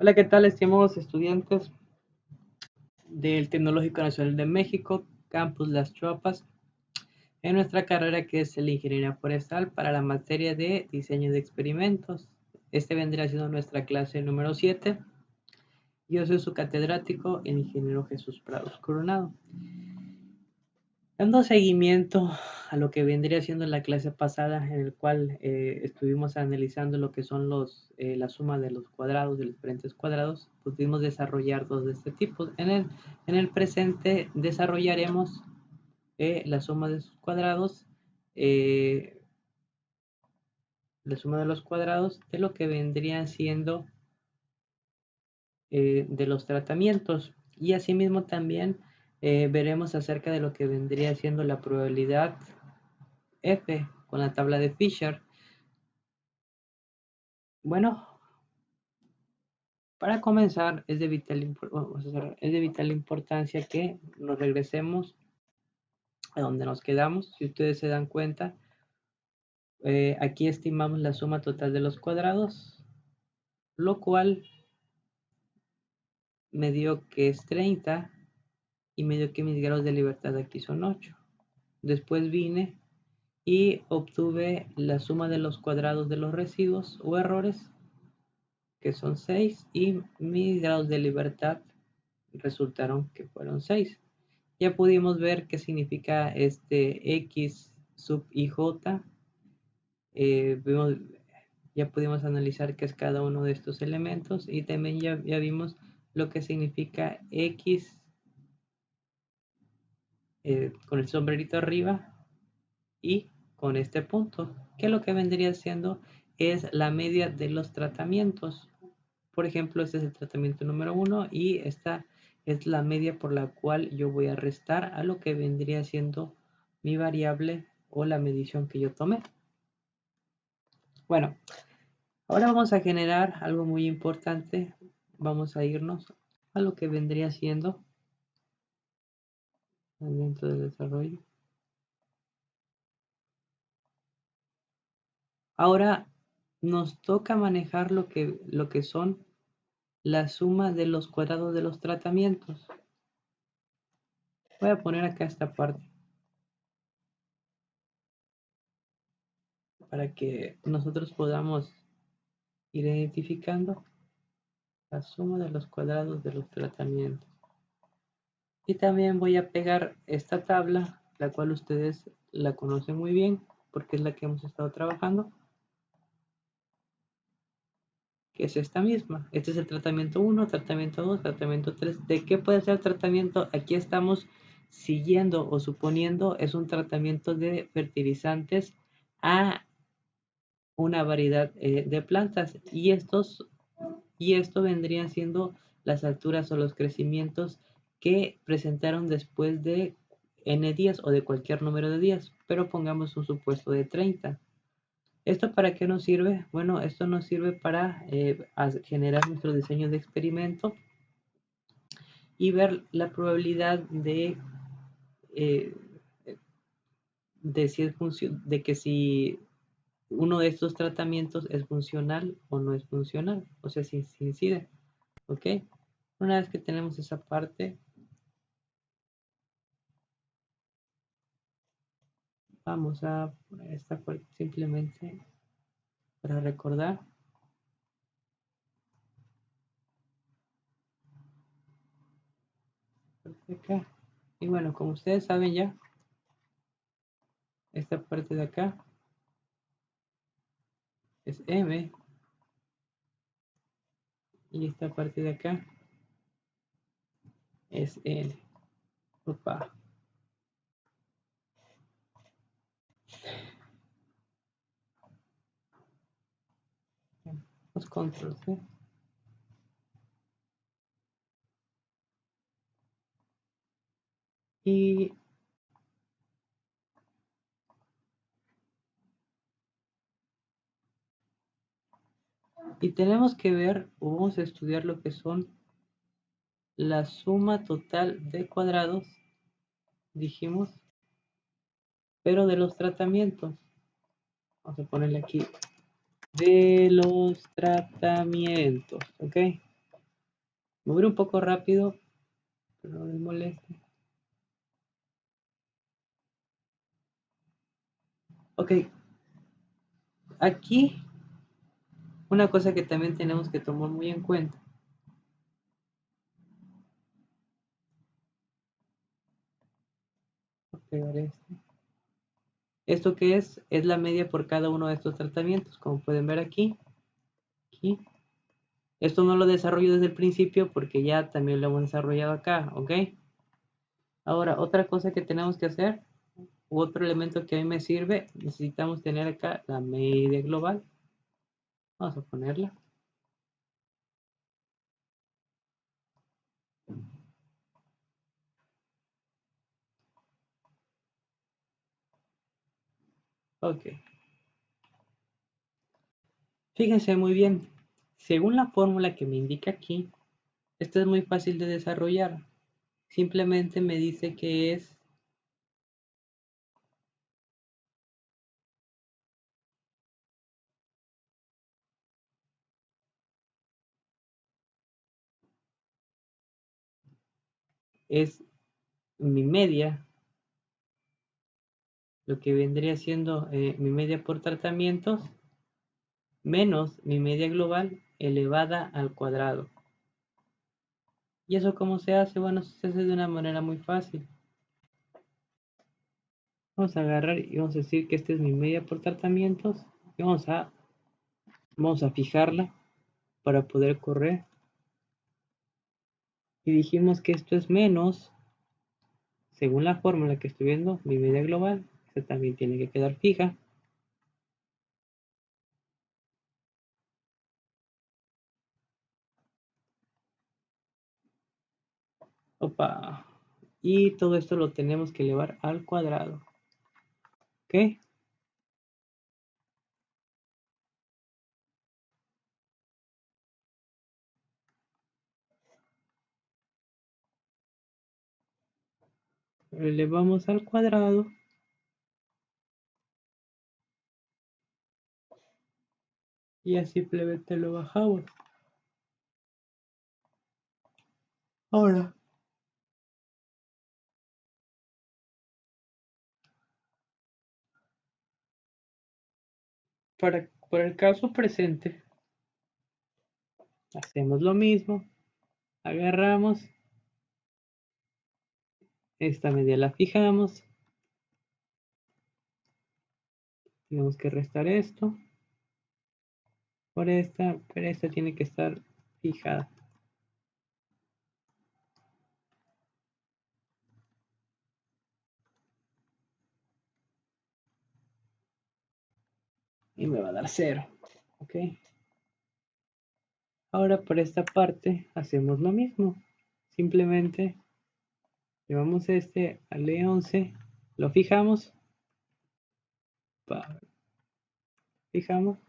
Hola, ¿qué tal, estimados estudiantes del Tecnológico Nacional de México, Campus Las Chuapas, en nuestra carrera que es la Ingeniería Forestal para la materia de Diseño de Experimentos? Este vendría siendo nuestra clase número 7. Yo soy su catedrático, el ingeniero Jesús Prados Coronado. Dando seguimiento a lo que vendría siendo la clase pasada, en el cual estuvimos analizando lo que son la suma de los cuadrados, de los diferentes cuadrados, pudimos desarrollar dos de este tipo. En el presente desarrollaremos la suma de sus cuadrados, la suma de los cuadrados de lo que vendrían siendo de los tratamientos. Y asimismo también veremos acerca de lo que vendría siendo la probabilidad F con la tabla de Fisher. Bueno, para comenzar es de vital importancia que nos regresemos a donde nos quedamos. Si ustedes se dan cuenta, aquí estimamos la suma total de los cuadrados, lo cual me dio que es 30 y me dio que mis grados de libertad aquí son 8. Después vine y obtuve la suma de los cuadrados de los residuos o errores, que son 6, y mis grados de libertad resultaron que fueron 6. Ya pudimos ver qué significa este X sub IJ. Ya pudimos analizar qué es cada uno de estos elementos, y también ya vimos lo que significa X con el sombrerito arriba y con este punto, que lo que vendría siendo es la media de los tratamientos. Por ejemplo, este es el tratamiento número 1 y esta es la media por la cual yo voy a restar a lo que vendría siendo mi variable o la medición que yo tomé. Bueno, ahora vamos a generar algo muy importante. Vamos a irnos a lo que vendría siendo dentro del desarrollo. Ahora nos toca manejar lo que son la suma de los cuadrados de los tratamientos. Voy a poner acá esta parte para que nosotros podamos ir identificando la suma de los cuadrados de los tratamientos. Y también voy a pegar esta tabla, la cual ustedes la conocen muy bien porque es la que hemos estado trabajando, que es esta misma. Este es el tratamiento 1, tratamiento 2, tratamiento 3. ¿De qué puede ser el tratamiento? Aquí estamos siguiendo o suponiendo es un tratamiento de fertilizantes a una variedad de plantas, y esto vendrían siendo las alturas o los crecimientos que presentaron después de n días o de cualquier número de días, pero pongamos un supuesto de 30. ¿Esto para qué nos sirve? Bueno, esto nos sirve para generar nuestro diseño de experimento y ver la probabilidad eh, de que si uno de estos tratamientos es funcional o no es funcional, o sea, si incide, ¿ok? Una vez que tenemos esa parte, vamos a poner esta parte simplemente para recordar. Acá. Y bueno, como ustedes saben ya, esta parte de acá es M y esta parte de acá es N. Opa. Los controles, ¿sí? Y tenemos que ver, o vamos a estudiar lo que son la suma total de cuadrados, dijimos, pero de los tratamientos. Vamos a ponerle aquí de los tratamientos, ¿ok? Voy a ir un poco rápido, pero no les moleste. Ok, aquí una cosa que también tenemos que tomar muy en cuenta. Voy a pegar este. ¿Esto qué es? Es la media por cada uno de estos tratamientos, como pueden ver aquí. Aquí. Esto no lo desarrollo desde el principio porque ya también lo hemos desarrollado acá, ¿ok? Ahora, otra cosa que tenemos que hacer, u otro elemento que a mí me sirve, necesitamos tener acá la media global. Vamos a ponerla. Ok. Fíjense muy bien. Según la fórmula que me indica aquí, esto es muy fácil de desarrollar. Simplemente me dice que es mi media, lo que vendría siendo mi media por tratamientos, menos mi media global elevada al cuadrado. ¿Y eso cómo se hace? Bueno, se hace de una manera muy fácil. Vamos a agarrar y vamos a decir que esta es mi media por tratamientos. Y vamos a fijarla para poder correr. Y dijimos que esto es menos, según la fórmula que estoy viendo, mi media global. Esta también tiene que quedar fija. Opa. Y todo esto lo tenemos que elevar al cuadrado. ¿Ok? Lo elevamos al cuadrado. Y ya simplemente lo bajamos. Ahora, para el caso presente, hacemos lo mismo. Agarramos. Esta media la fijamos. Tenemos que restar esto por esta, pero esta tiene que estar fijada. Y me va a dar 0. ¿Ok? Ahora por esta parte hacemos lo mismo. Simplemente llevamos este al E11, lo fijamos, fijamos,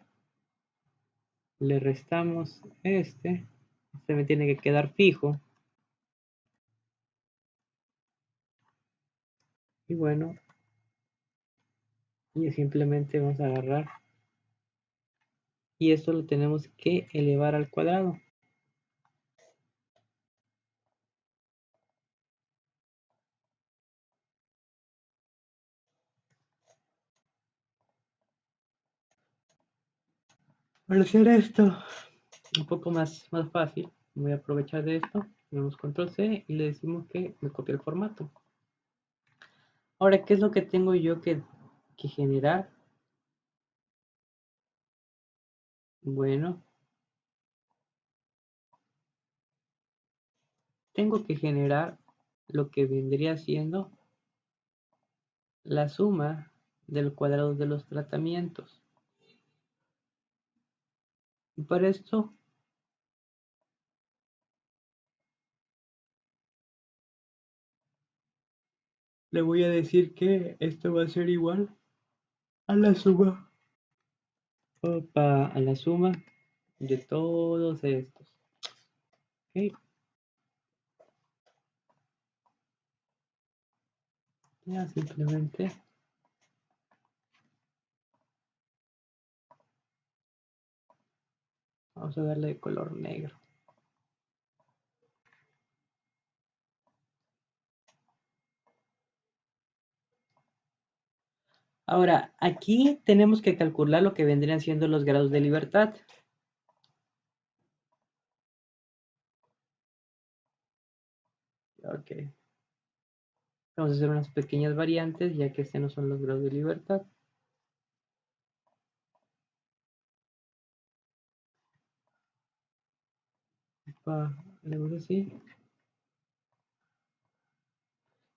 le restamos este me tiene que quedar fijo. Y bueno, y simplemente vamos a agarrar y esto lo tenemos que elevar al cuadrado. Para hacer esto un poco más fácil, voy a aprovechar de esto, tenemos control C y le decimos que me copie el formato. Ahora, ¿qué es lo que tengo yo que generar? Bueno, tengo que generar lo que vendría siendo la suma del cuadrado de los tratamientos. Y para esto le voy a decir que esto va a ser igual a la suma. Opa, a la suma de todos estos. ¿Ok? Ya simplemente vamos a darle de color negro. Ahora, aquí tenemos que calcular lo que vendrían siendo los grados de libertad. Ok. Vamos a hacer unas pequeñas variantes, ya que este no son los grados de libertad. Leemos así.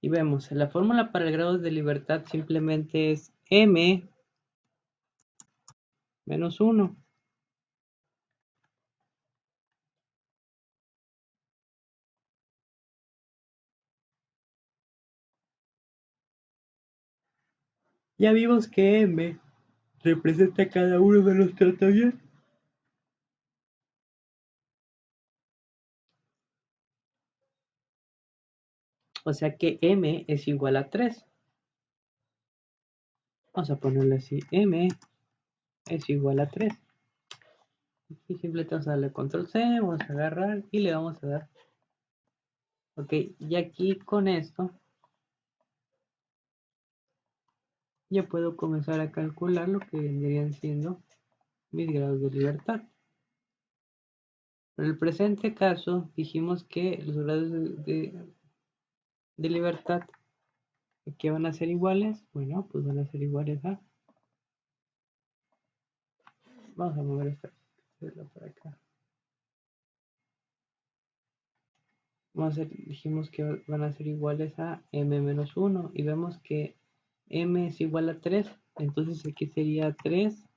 Y vemos, la fórmula para el grado de libertad simplemente es m menos 1. Ya vimos que m representa cada uno de los tratamientos. O sea que m es igual a 3. Vamos a ponerle así, m es igual a 3. Y simplemente vamos a darle control C, vamos a agarrar y le vamos a dar. Ok, y aquí con esto ya puedo comenzar a calcular lo que vendrían siendo mis grados de libertad. En el presente caso dijimos que los grados de libertad que van a ser iguales, bueno, pues van a ser iguales a, vamos a mover esta para acá. Dijimos que van a ser iguales a m menos 1 y vemos que m es igual a 3, entonces aquí sería 3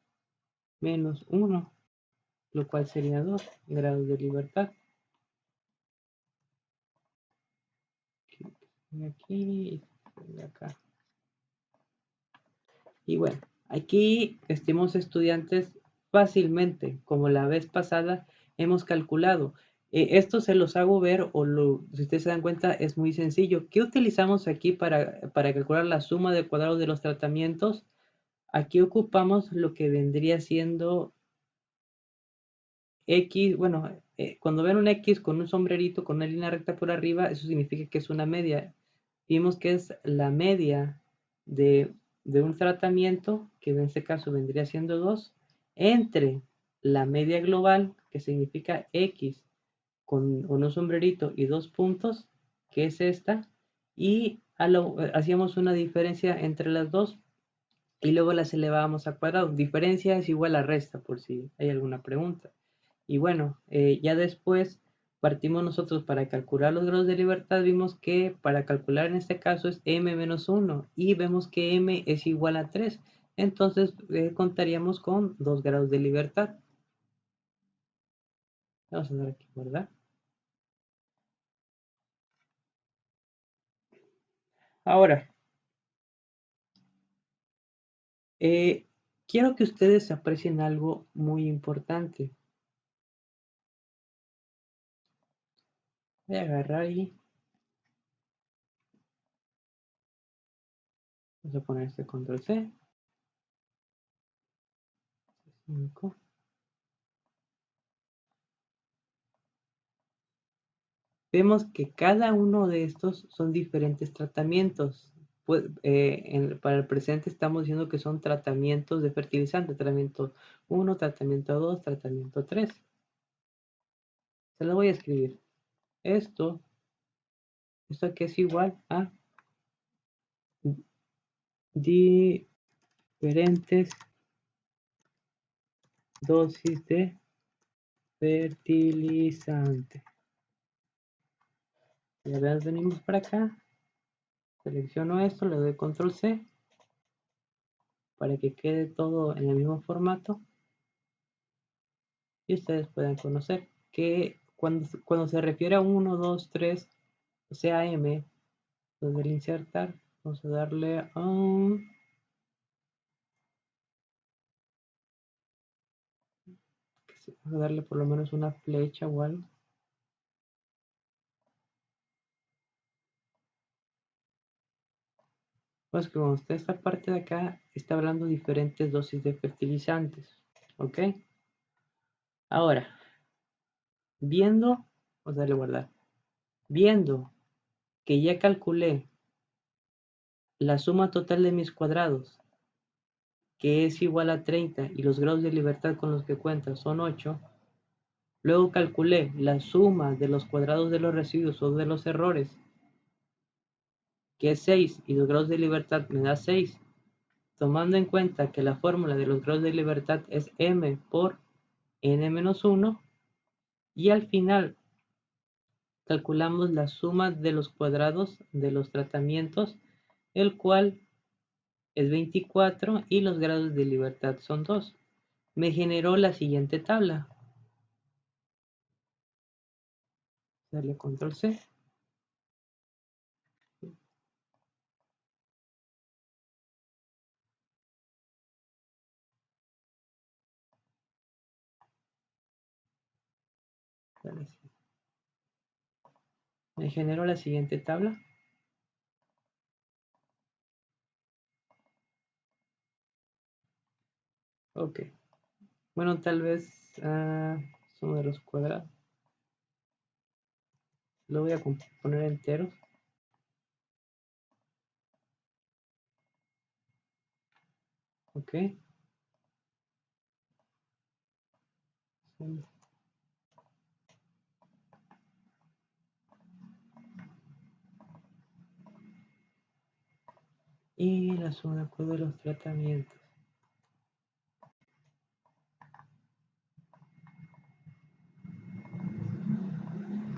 menos 1, lo cual sería 2 grados de libertad. Aquí y acá. Y bueno, aquí, estimados estudiantes, fácilmente, como la vez pasada, hemos calculado. Esto se los hago ver, si ustedes se dan cuenta, es muy sencillo. ¿Qué utilizamos aquí para calcular la suma de cuadrados de los tratamientos? Aquí ocupamos lo que vendría siendo X, bueno, cuando ven un X con un sombrerito, con una línea recta por arriba, eso significa que es una media. Vimos que es la media de, un tratamiento, que en este caso vendría siendo 2, entre la media global, que significa X, con un sombrerito y 2 puntos, que es esta, y hacíamos una diferencia entre las dos, y luego las elevábamos a cuadrado. Diferencia es igual a resta, por si hay alguna pregunta. Y bueno, ya después partimos nosotros para calcular los grados de libertad. Vimos que para calcular en este caso es m menos 1 y vemos que m es igual a 3. Entonces contaríamos con 2 grados de libertad. Vamos a dar aquí, ¿verdad? Ahora, quiero que ustedes aprecien algo muy importante. Voy a agarrar y vamos a poner este control C. 5. Vemos que cada uno de estos son diferentes tratamientos. Pues, para el presente estamos diciendo que son tratamientos de fertilizante, tratamiento 1, tratamiento 2, tratamiento 3. Se lo voy a escribir. Esto aquí es igual a diferentes dosis de fertilizante. Ya veas, venimos para acá, selecciono esto, le doy control C para que quede todo en el mismo formato y ustedes puedan conocer que cuando se refiere a 1, 2, 3, o sea M, donde el insertar, vamos a darle vamos a darle por lo menos una flecha o algo. Pues que cuando está esta parte de acá, está hablando de diferentes dosis de fertilizantes. ¿Ok? Ahora, vamos a darle guardar. Viendo que ya calculé la suma total de mis cuadrados que es igual a 30 y los grados de libertad con los que cuenta son 8, luego calculé la suma de los cuadrados de los residuos o de los errores, que es 6, y los grados de libertad me da 6, tomando en cuenta que la fórmula de los grados de libertad es m por n-1, y al final calculamos la suma de los cuadrados de los tratamientos, el cual es 24 y los grados de libertad son 2. Me generó la siguiente tabla. Darle control C. Me generó la siguiente tabla. Ok. Bueno, tal vez suma de los cuadrados. Lo voy a poner enteros. Ok. Y la suma de los tratamientos.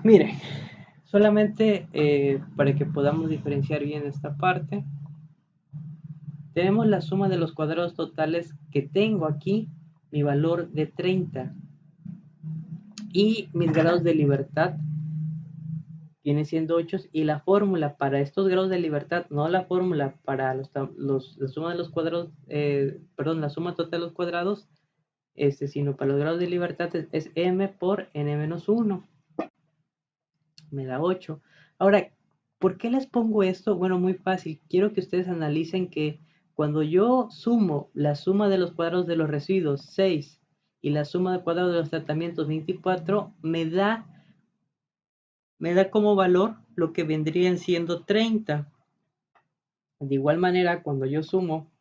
Miren, solamente para que podamos diferenciar bien esta parte, tenemos la suma de los cuadrados totales que tengo aquí, mi valor de 30, y mis grados de libertad viene siendo 8, y la fórmula para estos grados de libertad, no la fórmula para la suma de los cuadrados, perdón, la suma total de los cuadrados, sino para los grados de libertad es m por n-1, me da 8. Ahora, ¿por qué les pongo esto? Bueno, muy fácil, quiero que ustedes analicen que cuando yo sumo la suma de los cuadrados de los residuos 6 y la suma de cuadrados de los tratamientos 24, me da como valor lo que vendrían siendo 30. De igual manera, cuando yo sumo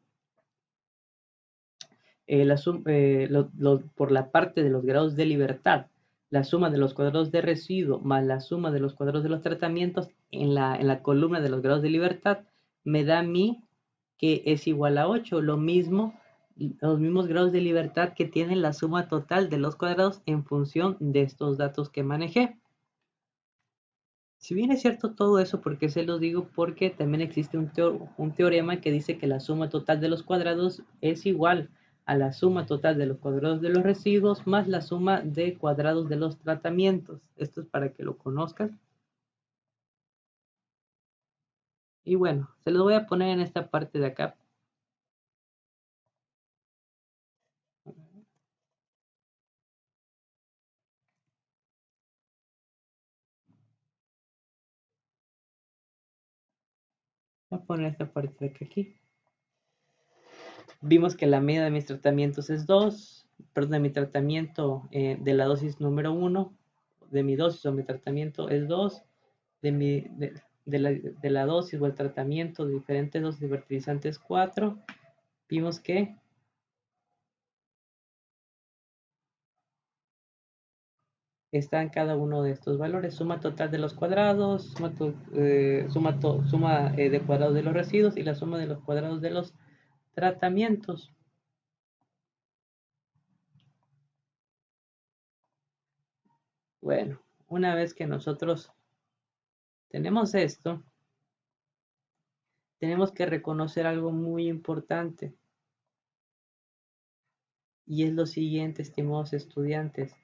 por la parte de los grados de libertad, la suma de los cuadrados de residuo más la suma de los cuadrados de los tratamientos en la columna de los grados de libertad, me da a mí que es igual a 8, los mismos grados de libertad que tienen la suma total de los cuadrados en función de estos datos que manejé. Si bien es cierto todo eso, ¿por qué se los digo? Porque también existe un teorema que dice que la suma total de los cuadrados es igual a la suma total de los cuadrados de los residuos más la suma de cuadrados de los tratamientos. Esto es para que lo conozcan. Y bueno, se los voy a poner en esta parte de acá. Voy a poner esta parte de acá aquí. Vimos que la media de mis tratamientos es 2, perdón, de mi tratamiento de la dosis número 1, de mi dosis o mi tratamiento es 2, de la dosis o el tratamiento de diferentes dosis de fertilizantes 4. Vimos que está en cada uno de estos valores: suma total de los cuadrados, suma de cuadrados de los residuos y la suma de los cuadrados de los tratamientos. Bueno, una vez que nosotros tenemos esto, tenemos que reconocer algo muy importante, y es lo siguiente, estimados estudiantes.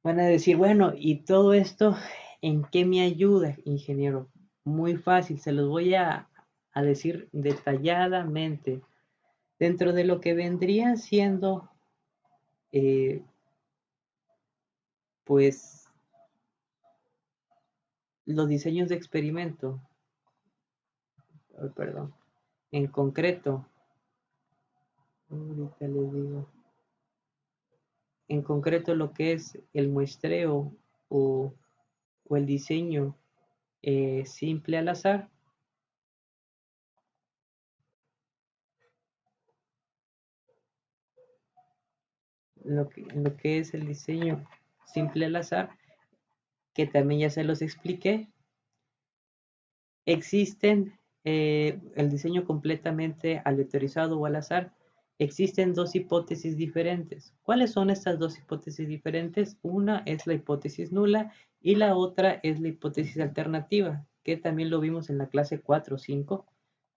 Van a decir, bueno, ¿y todo esto en qué me ayuda, ingeniero? Muy fácil, se los voy a decir detalladamente. Dentro de lo que vendrían siendo, pues, los diseños de experimento, perdón, en concreto, ahorita les digo, en concreto lo que es el muestreo o, o el diseño simple al azar, lo que es el diseño simple al azar, que también ya se los expliqué, existen el diseño completamente aleatorizado o al azar, existen dos hipótesis diferentes. ¿Cuáles son estas dos hipótesis diferentes? Una es la hipótesis nula y la otra es la hipótesis alternativa, que también lo vimos en la clase 4 o 5.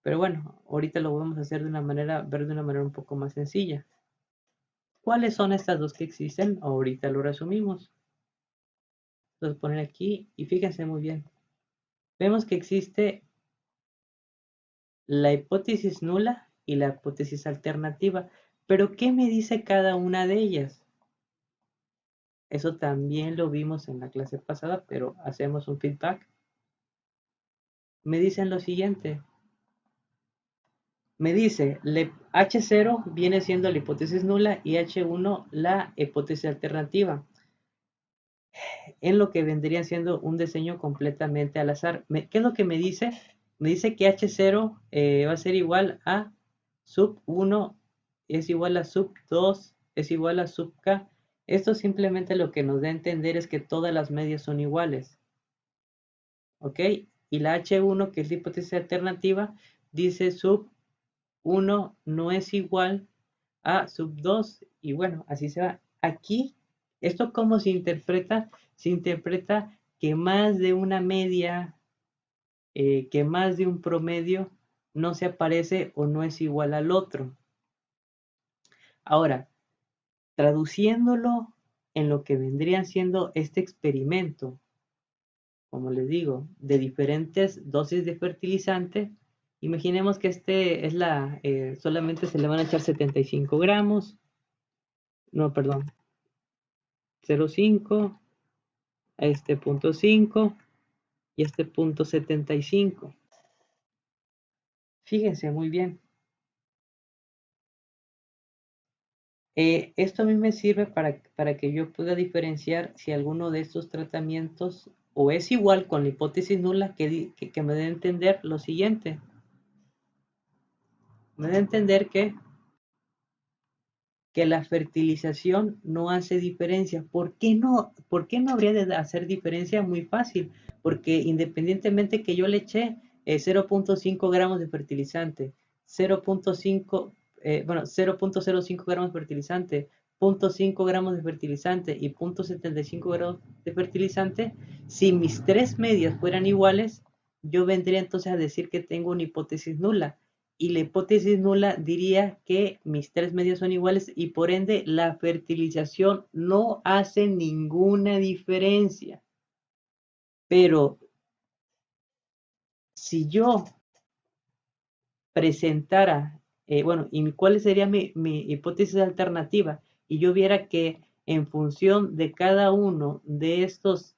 Pero bueno, ahorita lo vamos a hacer de una manera, ver de una manera un poco más sencilla. ¿Cuáles son estas dos que existen? Ahorita lo resumimos. Los poner aquí y fíjense muy bien. Vemos que existe la hipótesis nula y la hipótesis alternativa. Pero ¿qué me dice cada una de ellas? Eso también lo vimos en la clase pasada, pero hacemos un feedback. Me dicen lo siguiente. Me dice, H0 viene siendo la hipótesis nula y H1 la hipótesis alternativa, en lo que vendría siendo un diseño completamente al azar. ¿Qué es lo que me dice? Me dice que H0 va a ser igual a sub 1 es igual a sub 2 es igual a sub k. Esto simplemente lo que nos da a entender es que todas las medias son iguales. ¿Ok? Y la H1, que es la hipótesis alternativa, dice sub 1 no es igual a sub 2. Y bueno, así se va. Aquí, ¿esto cómo se interpreta? Se interpreta que más de una media, que más de un promedio no se aparece o no es igual al otro. Ahora, traduciéndolo en lo que vendrían siendo este experimento, como les digo, de diferentes dosis de fertilizante, imaginemos que este es solamente se le van a echar 75 gramos, no, perdón, 0,5, a este punto 5 y este punto 75. Fíjense muy bien. Esto a mí me sirve para que yo pueda diferenciar si alguno de estos tratamientos o es igual con la hipótesis nula que me dé a entender lo siguiente. Me da a entender que la fertilización no hace diferencia. ¿Por qué no? ¿Por qué no habría de hacer diferencia? Muy fácil, porque independientemente que yo le eché 0,5 gramos de fertilizante, 0,5, bueno, 0,05 gramos de fertilizante, 0,5 gramos de fertilizante y 0,75 gramos de fertilizante, si mis tres medias fueran iguales, yo vendría entonces a decir que tengo una hipótesis nula y la hipótesis nula diría que mis tres medios son iguales y por ende la fertilización no hace ninguna diferencia. Pero si yo presentara, bueno, ¿y cuál sería mi hipótesis alternativa? Y yo viera que en función de cada uno de estas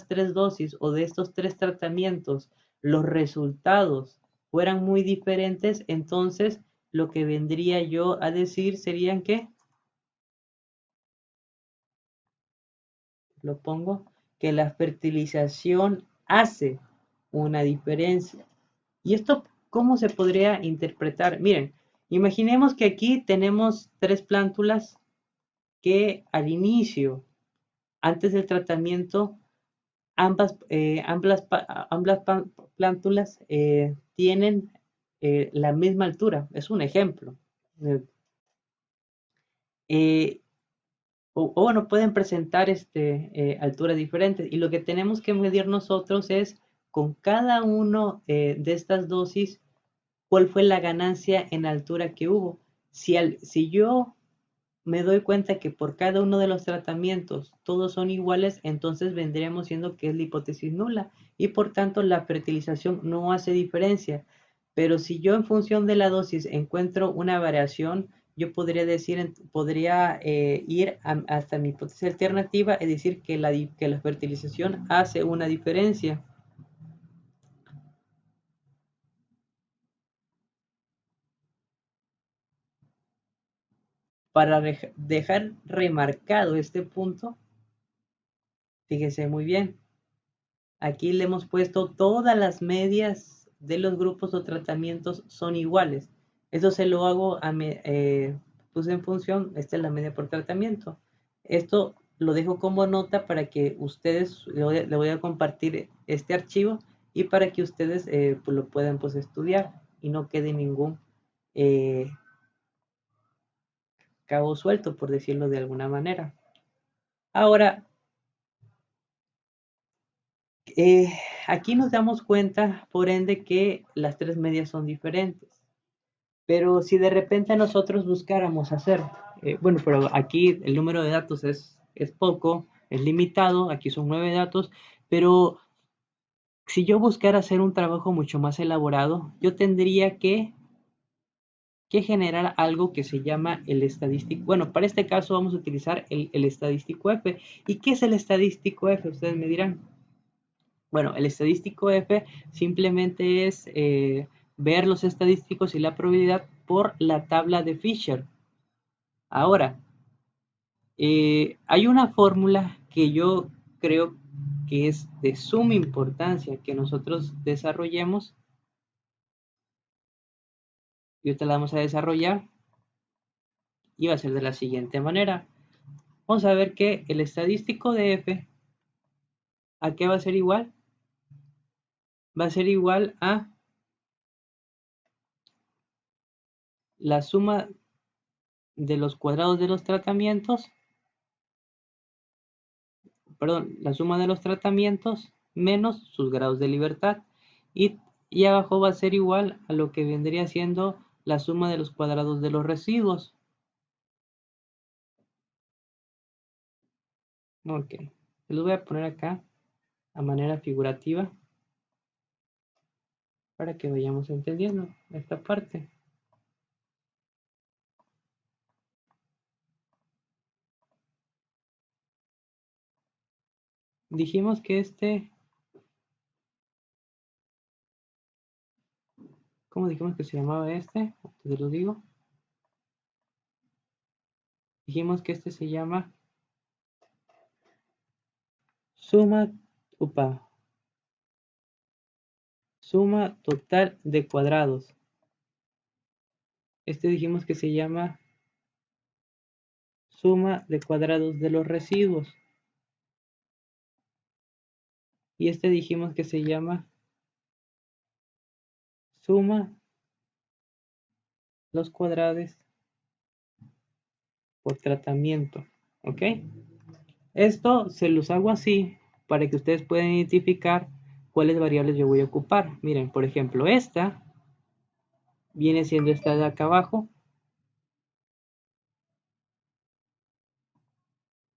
tres dosis o de estos tres tratamientos, los resultados fueran muy diferentes, entonces lo que vendría yo a decir serían que, lo pongo, que la fertilización hace una diferencia. ¿Y esto cómo se podría interpretar? Miren, imaginemos que aquí tenemos tres plántulas que al inicio, antes del tratamiento, ambas plántulas tienen la misma altura. Es un ejemplo. Eh, eh, o bueno, pueden presentar alturas diferentes. Y lo que tenemos que medir nosotros es con cada uno de estas dosis cuál fue la ganancia en altura que hubo. Si yo me doy cuenta que por cada uno de los tratamientos todos son iguales, entonces vendríamos siendo que es la hipótesis nula y por tanto la fertilización no hace diferencia. Pero si yo en función de la dosis encuentro una variación, yo podría decir, podría ir hasta mi hipótesis alternativa y decir que la fertilización hace una diferencia. Para dejar remarcado este punto, fíjese muy bien, aquí le hemos puesto todas las medias de los grupos o tratamientos son iguales. Eso se lo hago pues en función, esta es la media por tratamiento. Esto lo dejo como nota para que ustedes, le voy a compartir este archivo y para que ustedes pues lo puedan pues estudiar y no quede ningún eh, cabo suelto, por decirlo de alguna manera. Ahora, aquí nos damos cuenta, por ende, que las tres medias son diferentes. Pero si de repente nosotros buscáramos hacer, bueno, pero aquí el número de datos es poco, es limitado, aquí son 9 datos, pero si yo buscara hacer un trabajo mucho más elaborado, yo tendría que generar algo que se llama el estadístico. Bueno, para este caso vamos a utilizar el estadístico F. ¿Y qué es el estadístico F? Ustedes me dirán. Bueno, el estadístico F simplemente es ver los estadísticos y la probabilidad por la tabla de Fisher. Ahora, hay una fórmula que yo creo que es de suma importancia que nosotros desarrollemos y ahorita la vamos a desarrollar y va a ser de la siguiente manera. Vamos a ver que el estadístico de F, ¿a qué va a ser igual? Va a ser igual a la suma de los cuadrados de los tratamientos, perdón, la suma de los tratamientos menos sus grados de libertad. Y abajo va a ser igual a lo que vendría siendo la suma de los cuadrados de los residuos. Ok, se los voy a poner acá a manera figurativa para que vayamos entendiendo esta parte. Dijimos que ¿cómo dijimos que se llamaba este? Te lo digo. Dijimos que este se llama suma, suma total de cuadrados. Este dijimos que se llama suma de cuadrados de los residuos. Y este dijimos que se llama suma los cuadrados por tratamiento. ¿Ok? Esto se los hago así para que ustedes puedan identificar cuáles variables yo voy a ocupar. Miren, por ejemplo, esta viene siendo esta de acá abajo.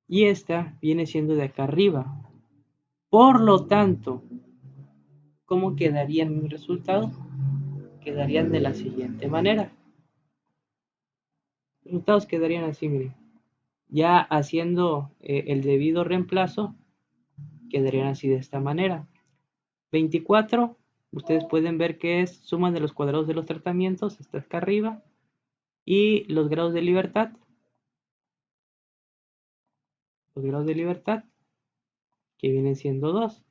Y esta viene siendo de acá arriba. Por lo tanto, ¿cómo quedarían mis resultados? Quedarían de la siguiente manera. Los resultados quedarían así, miren. Ya haciendo el debido reemplazo, quedarían así de esta manera. 24, ustedes pueden ver que es suma de los cuadrados de los tratamientos, está acá arriba, y los grados de libertad. Los grados de libertad, que vienen siendo 2.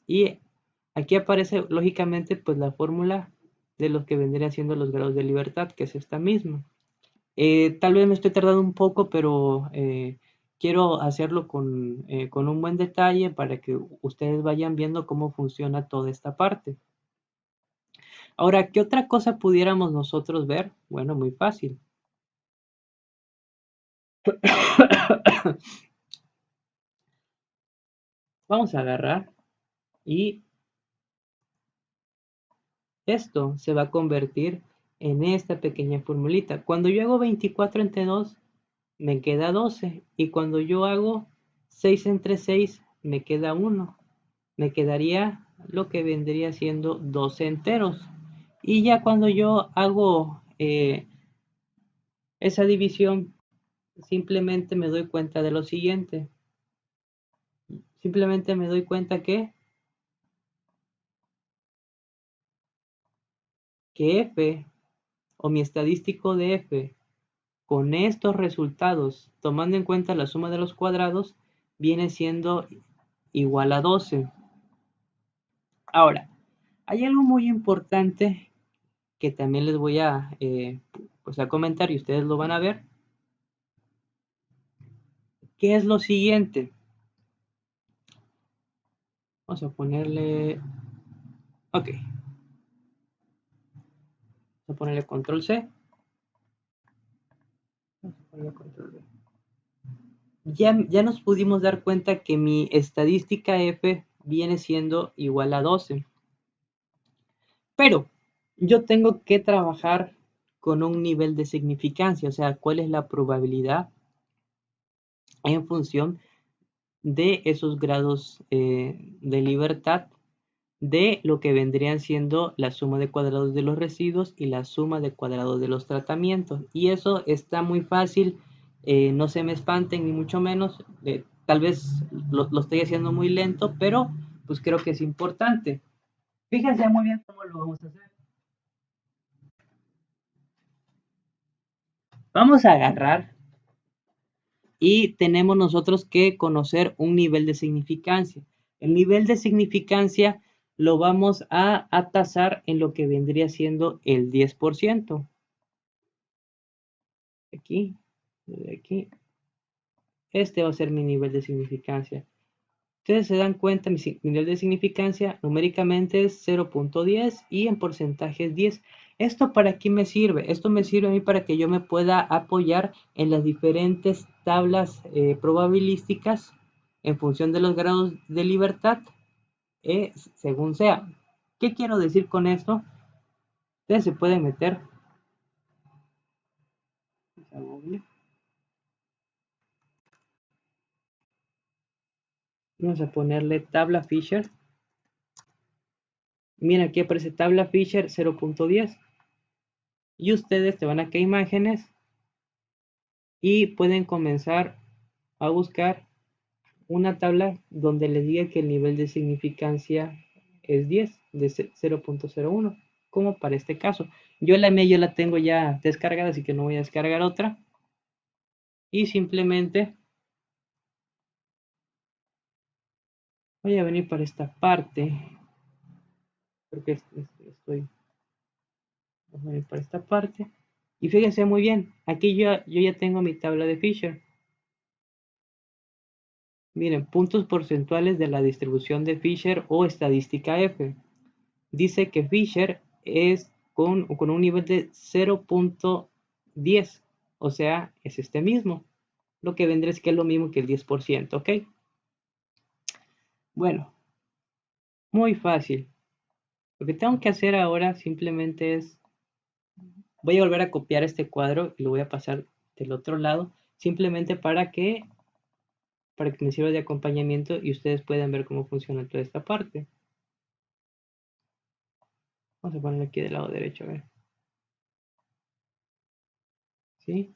Y aquí aparece, lógicamente, pues la fórmula de los que vendrían siendo los grados de libertad, que es esta misma. Tal vez me estoy tardando un poco, pero quiero hacerlo con un buen detalle para que ustedes vayan viendo cómo funciona toda esta parte. Ahora, ¿qué otra cosa pudiéramos nosotros ver? Bueno, muy fácil. Vamos a agarrar y esto se va a convertir en esta pequeña formulita. Cuando yo hago 24 entre 2, me queda 12. Y cuando yo hago 6 entre 6, me queda 1. Me quedaría lo que vendría siendo 12 enteros. Y ya cuando yo hago esa división, simplemente me doy cuenta de lo siguiente. Simplemente me doy cuenta que F o mi estadístico de F con estos resultados, tomando en cuenta la suma de los cuadrados, viene siendo igual a 12. Ahora, hay algo muy importante que también les voy a, pues a comentar y ustedes lo van a ver. ¿Qué es lo siguiente? Vamos a ponerle... Ok. Vamos a ponerle control C. Vamos a ponerle control V. Ya nos pudimos dar cuenta que mi estadística F viene siendo igual a 12. Pero yo tengo que trabajar con un nivel de significancia, o sea, cuál es la probabilidad en función de esos grados de libertad de lo que vendrían siendo la suma de cuadrados de los residuos y la suma de cuadrados de los tratamientos. Y eso está muy fácil, no se me espanten ni mucho menos, tal vez lo estoy haciendo muy lento, pero pues creo que es importante. Fíjense muy bien cómo lo vamos a hacer. Vamos a agarrar y tenemos nosotros que conocer un nivel de significancia. El nivel de significancia lo vamos a tasar en lo que vendría siendo el 10%. Aquí, de aquí. Este va a ser mi nivel de significancia. Ustedes se dan cuenta, mi nivel de significancia numéricamente es 0.10 y en porcentaje es 10. ¿Esto para qué me sirve? Esto me sirve a mí para que yo me pueda apoyar en las diferentes tablas probabilísticas en función de los grados de libertad, según sea. ¿Qué quiero decir con esto? Ustedes se pueden meter. Vamos a ponerle tabla Fisher. Mira, aquí aparece tabla Fisher 0.10. Y ustedes te van acá a imágenes y pueden comenzar a buscar una tabla donde les diga que el nivel de significancia es 10 de 0.01, como para este caso. Yo la mía yo la tengo ya descargada, así que no voy a descargar otra. Y simplemente voy a venir para esta parte, porque estoy, voy a venir para esta parte. Y fíjense muy bien, aquí yo ya tengo mi tabla de Fisher. Miren, puntos porcentuales de la distribución de Fisher o estadística F. Dice que Fisher es con un nivel de 0.10, o sea, es este mismo. Lo que vendría es que es lo mismo que el 10%, ¿ok? Bueno, muy fácil. Lo que tengo que hacer ahora simplemente es, voy a volver a copiar este cuadro y lo voy a pasar del otro lado, simplemente para que me sirva de acompañamiento y ustedes puedan ver cómo funciona toda esta parte. Vamos a ponerlo aquí del lado derecho, a ver. ¿Sí?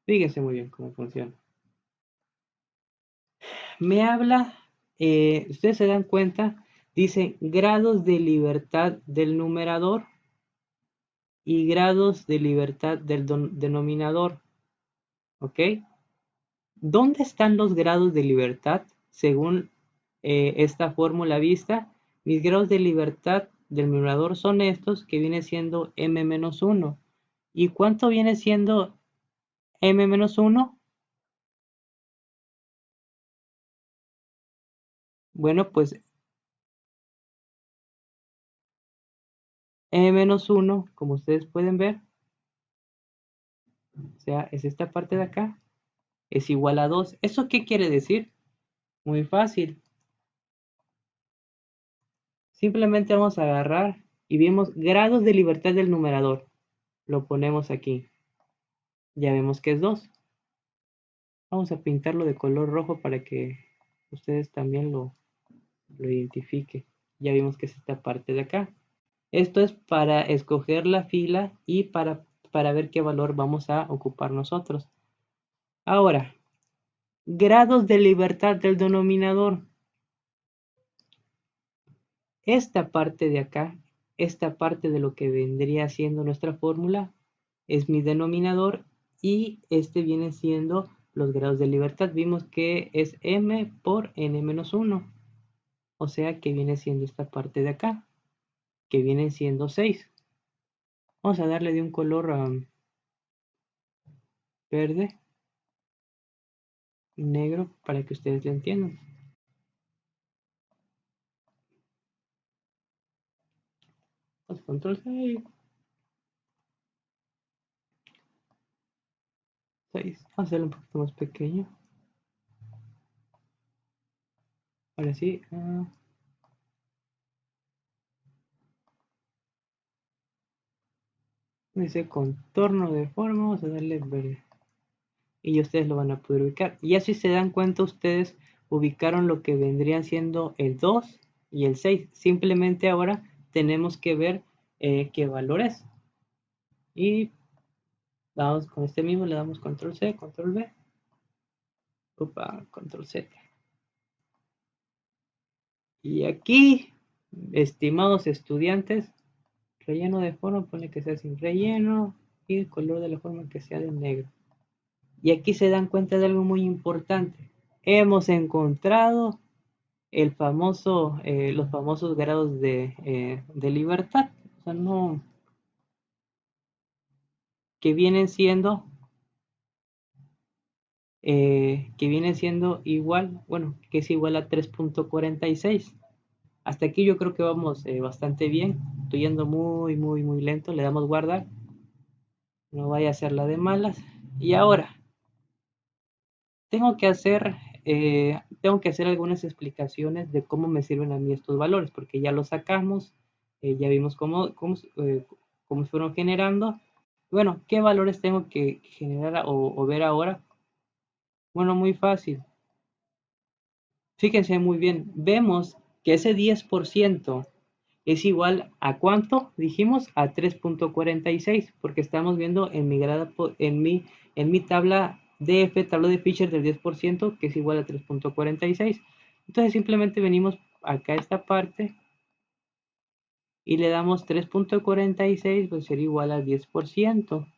Fíjense muy bien cómo funciona. Me habla, ustedes se dan cuenta, dice grados de libertad del numerador y grados de libertad del denominador. ¿Ok? ¿Dónde están los grados de libertad según esta fórmula vista? Mis grados de libertad del numerador son estos, que viene siendo m-1. ¿Y cuánto viene siendo m-1? Bueno, pues m-1, como ustedes pueden ver, o sea, es esta parte de acá, es igual a 2. ¿Eso qué quiere decir? Muy fácil. Simplemente vamos a agarrar y vemos grados de libertad del numerador. Lo ponemos aquí. Ya vemos que es 2. Vamos a pintarlo de color rojo para que ustedes también lo identifiquen. Ya vimos que es esta parte de acá. Esto es para escoger la fila y para ver qué valor vamos a ocupar nosotros. Ahora, grados de libertad del denominador. Esta parte de acá, esta parte de lo que vendría siendo nuestra fórmula, es mi denominador y este viene siendo los grados de libertad. Vimos que es m por n-1, o sea que viene siendo esta parte de acá, que viene siendo 6. Vamos a darle de un color verde, negro, para que ustedes lo entiendan. Control 6. Vamos a hacerlo un poquito más pequeño. Ahora sí. Dice contorno de forma. Vamos a darle verde. Y ustedes lo van a poder ubicar. Y así se dan cuenta, ustedes ubicaron lo que vendrían siendo el 2 y el 6. Simplemente ahora tenemos que ver qué valor es. Y vamos con este mismo, le damos control C, control V. Opa, control Z. Y aquí, estimados estudiantes, relleno de forma, pone que sea sin relleno y el color de la forma que sea de negro. Y aquí se dan cuenta de algo muy importante. Hemos encontrado los famosos grados de libertad. O sea, no, que vienen siendo igual, bueno, que es igual a 3.46. Hasta aquí yo creo que vamos bastante bien. Estoy yendo muy, muy, muy lento. Le damos guardar. No vaya a ser la de malas. Y ahora, tengo que hacer, algunas explicaciones de cómo me sirven a mí estos valores, porque ya los sacamos, ya vimos cómo se fueron generando. Bueno, ¿qué valores tengo que generar o ver ahora? Bueno, muy fácil. Fíjense muy bien, vemos que ese 10% es igual a ¿cuánto? Dijimos a 3.46, porque estamos viendo en mi tabla DF, tabla de Fisher del 10%, que es igual a 3.46. Entonces simplemente venimos acá a esta parte y le damos 3.46, pues sería igual al 10%.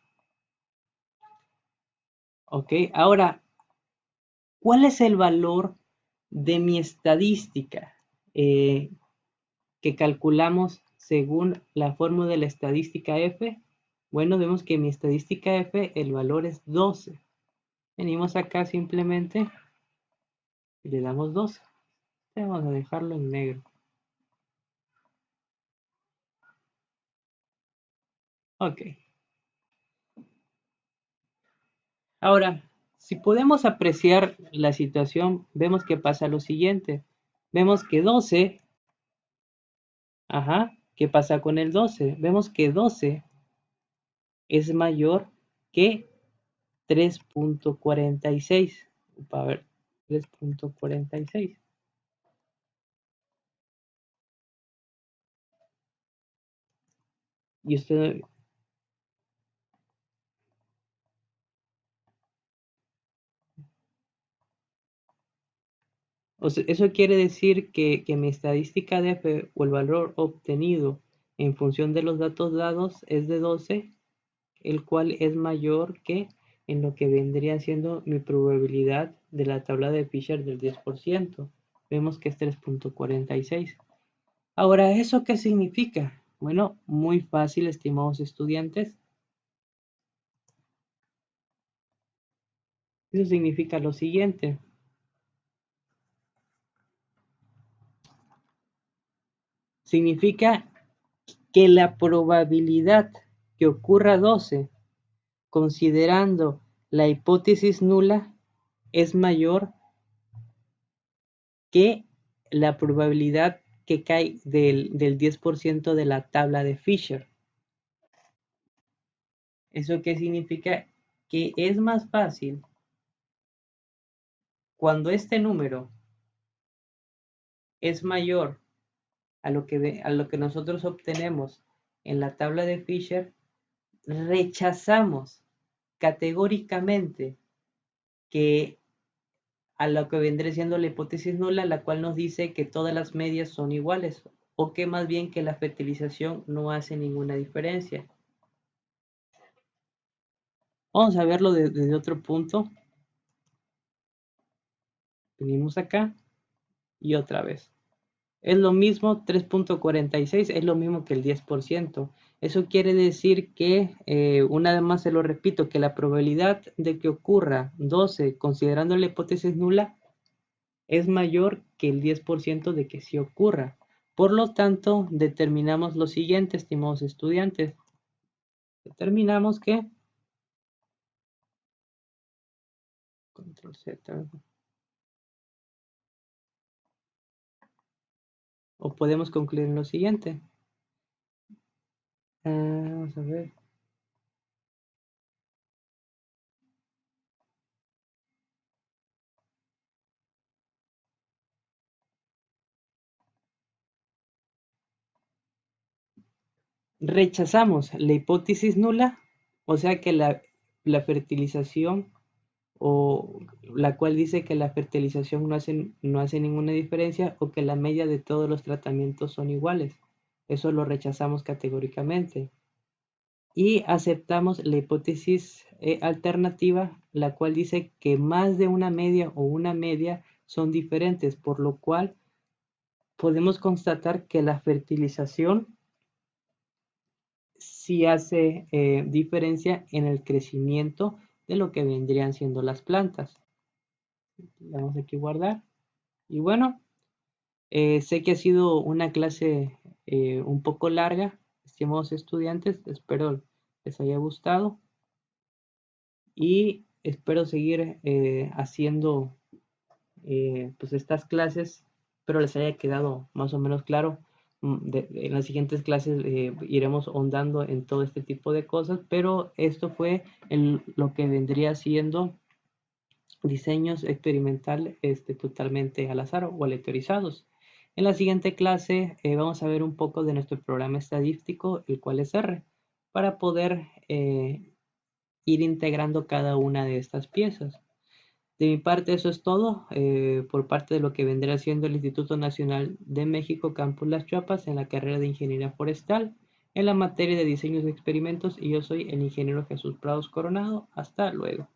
Ok, ahora, ¿cuál es el valor de mi estadística? Que calculamos según la fórmula de la estadística F. Bueno, vemos que mi estadística F, el valor es 12. Venimos acá simplemente y le damos 12. Vamos a dejarlo en negro. Ok. Ahora, si podemos apreciar la situación, vemos que pasa lo siguiente. Vemos que 12, ¿qué pasa con el 12? Vemos que 12 es mayor que 3.46. A ver, 3.46. Y usted, o sea, eso quiere decir que mi estadística de F o el valor obtenido en función de los datos dados es de 12, el cual es mayor que en lo que vendría siendo mi probabilidad de la tabla de Fisher del 10%. Vemos que es 3.46. Ahora, ¿eso qué significa? Bueno, muy fácil, estimados estudiantes. Eso significa lo siguiente. Significa que la probabilidad que ocurra 12 considerando la hipótesis nula es mayor que la probabilidad que cae del 10% de la tabla de Fisher. ¿Eso qué significa? Que es más fácil cuando este número es mayor a lo que nosotros obtenemos en la tabla de Fisher, rechazamos categóricamente que a lo que vendría siendo la hipótesis nula, la cual nos dice que todas las medias son iguales, o que más bien que la fertilización no hace ninguna diferencia. Vamos a verlo desde otro punto. Venimos acá y otra vez. Es lo mismo, 3.46 es lo mismo que el 10%. Eso quiere decir que, una vez más se lo repito, que la probabilidad de que ocurra 12 considerando la hipótesis nula es mayor que el 10% de que sí ocurra. Por lo tanto, determinamos lo siguiente, estimados estudiantes. Determinamos que... Control Z. O podemos concluir en lo siguiente. Vamos a ver. Rechazamos la hipótesis nula, o sea que la fertilización, o la cual dice que la fertilización no hace ninguna diferencia, o que la media de todos los tratamientos son iguales. Eso lo rechazamos categóricamente. Y aceptamos la hipótesis alternativa, la cual dice que más de una media o una media son diferentes, por lo cual podemos constatar que la fertilización sí hace diferencia en el crecimiento de lo que vendrían siendo las plantas. Le vamos aquí a guardar. Y bueno, sé que ha sido una clase un poco larga, estimados estudiantes. Espero les haya gustado y espero seguir haciendo pues estas clases, pero les haya quedado más o menos claro. En las siguientes clases iremos ahondando en todo este tipo de cosas, pero esto fue lo que vendría siendo diseños experimental totalmente al azar o aleatorizados. En la siguiente clase vamos a ver un poco de nuestro programa estadístico, el cual es R, para poder ir integrando cada una de estas piezas. De mi parte eso es todo, por parte de lo que vendrá siendo el Instituto Nacional de México, Campus Las Chiapas, en la carrera de Ingeniería Forestal, en la materia de diseños de experimentos, y yo soy el ingeniero Jesús Prados Coronado. Hasta luego.